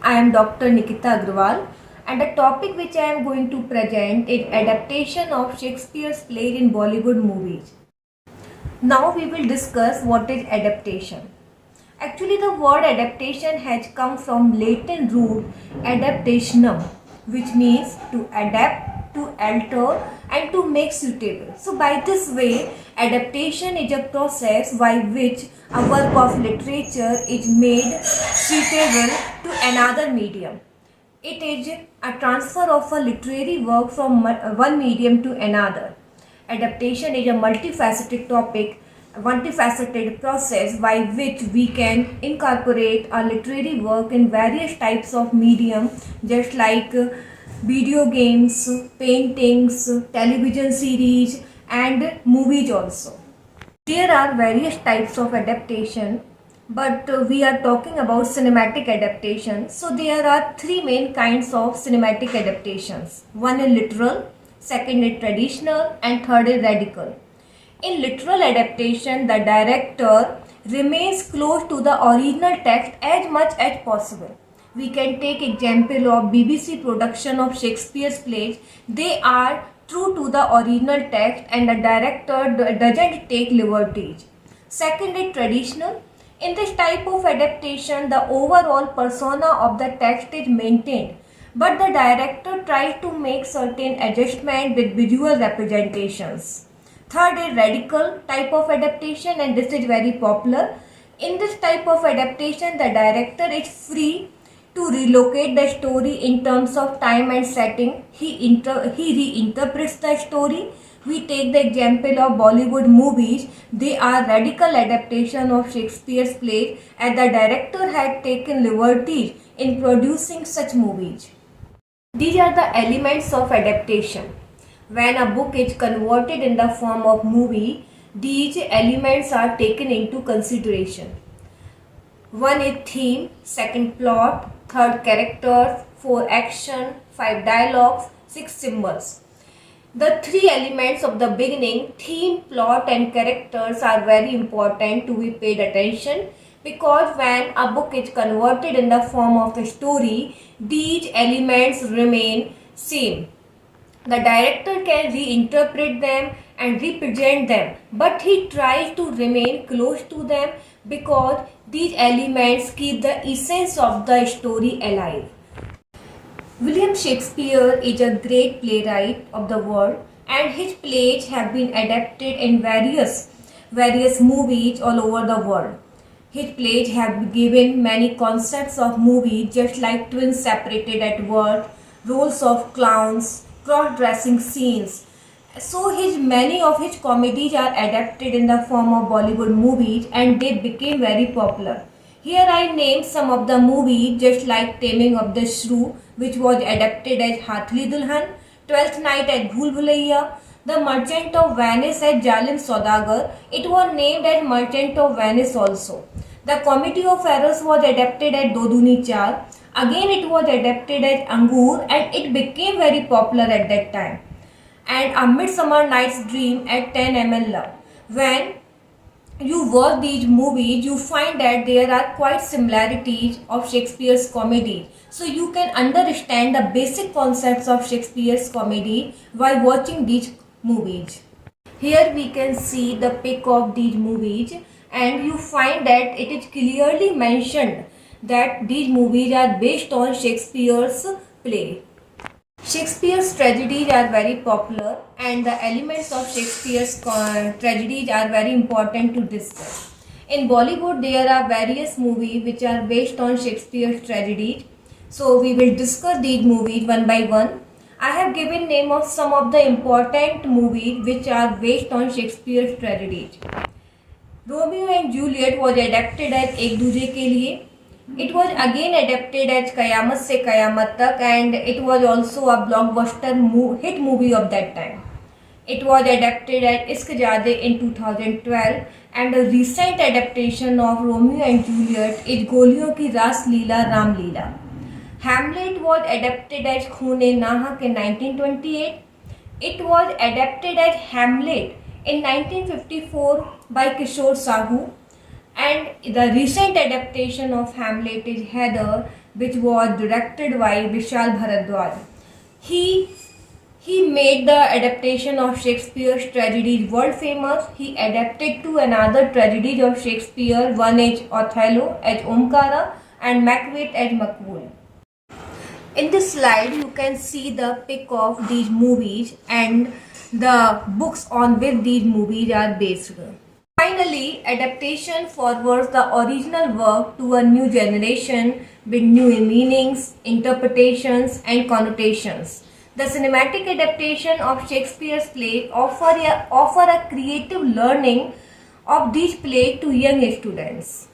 I am Dr. Nikita Agrawal, and the topic which I am going to present is adaptation of Shakespeare's play in Bollywood movies. Now we will discuss what is adaptation. Actually, the word adaptation has come from Latin root adaptationum, which means to adapt, to alter, and to make suitable. So, by this way, adaptation is a process by which a work of literature is made suitable to another medium. It is a transfer of a literary work from one medium to another. Adaptation is a multifaceted topic, a multifaceted process by which we can incorporate a literary work in various types of medium, just like video games, paintings, television series, and movies also. There are various types of adaptation, but we are talking about cinematic adaptation. So there are three main kinds of cinematic adaptations. One is literal, second is traditional, and third is radical. In literal adaptation, the director remains close to the original text as much as possible. We can take example of BBC production of Shakespeare's plays. They are true to the original text and the director doesn't take liberties. Second is traditional. In this type of adaptation, the overall persona of the text is maintained, but the director tries to make certain adjustments with visual representations. Third is radical type of adaptation, and this is very popular. In this type of adaptation, the director is free to relocate the story in terms of time and setting. He reinterprets the story. We take the example of Bollywood movies. They are radical adaptation of Shakespeare's plays, and the director had taken liberties in producing such movies. These are the elements of adaptation. When a book is converted in the form of movie, these elements are taken into consideration. One is theme, second plot, third characters, four action, five dialogues, six symbols. The three elements of the beginning, theme, plot, and characters, are very important to be paid attention, because when a book is converted in the form of a story, these elements remain same. The director can reinterpret them and represent them, but he tries to remain close to them because these elements keep the essence of the story alive. William Shakespeare is a great playwright of the world, and his plays have been adapted in various movies all over the world. His plays have given many concepts of movies, just like twins separated at birth, roles of clowns, cross-dressing scenes. So many of his comedies are adapted in the form of Bollywood movies, and they became very popular. Here I name some of the movies, just like Taming of the Shrew, which was adapted as Hathli Dulhan, Twelfth Night as Bhool Bhulaiya, The Merchant of Venice as Jalim Saudagar. It was named as Merchant of Venice also. The Comedy of Errors was adapted as Do Duni Char. Again it was adapted as Angur, and it became very popular at that time. And A Midsummer Night's Dream at 10 ml Love. When you watch these movies, you find that there are quite similarities of Shakespeare's comedy. So you can understand the basic concepts of Shakespeare's comedy while watching these movies. Here we can see the pic of these movies, and you find that it is clearly mentioned that these movies are based on Shakespeare's play. Shakespeare's tragedies are very popular, and the elements of Shakespeare's tragedies are very important to discuss. In Bollywood, there are various movies which are based on Shakespeare's tragedies. So we will discuss these movies one by one. I have given name of some of the important movies which are based on Shakespeare's tragedies. Romeo and Juliet was adapted as Ek Duje Ke Liye. It was again adapted as Kayamat Se Kayamat Tak, and it was also a blockbuster hit movie of that time. It was adapted as Ishq Jade in 2012, and a recent adaptation of Romeo and Juliet is Goliyon Ki Ras Leela Ram Leela. Hamlet was adapted as Khoon-e-Nahak in 1928. It was adapted as Hamlet in 1954 by Kishore Sahu. And the recent adaptation of Hamlet is Heather which was directed by Vishal Bharadwaj. He made the adaptation of Shakespeare's tragedies world famous. He adapted to another tragedies of Shakespeare, one as Othello, as Omkara, and Macbeth as Macbeth. In this slide, you can see the pic of these movies and the books on which these movies are based. Finally, adaptation forwards the original work to a new generation with new meanings, interpretations, and connotations. The cinematic adaptation of Shakespeare's play offer a creative learning of these plays to young students.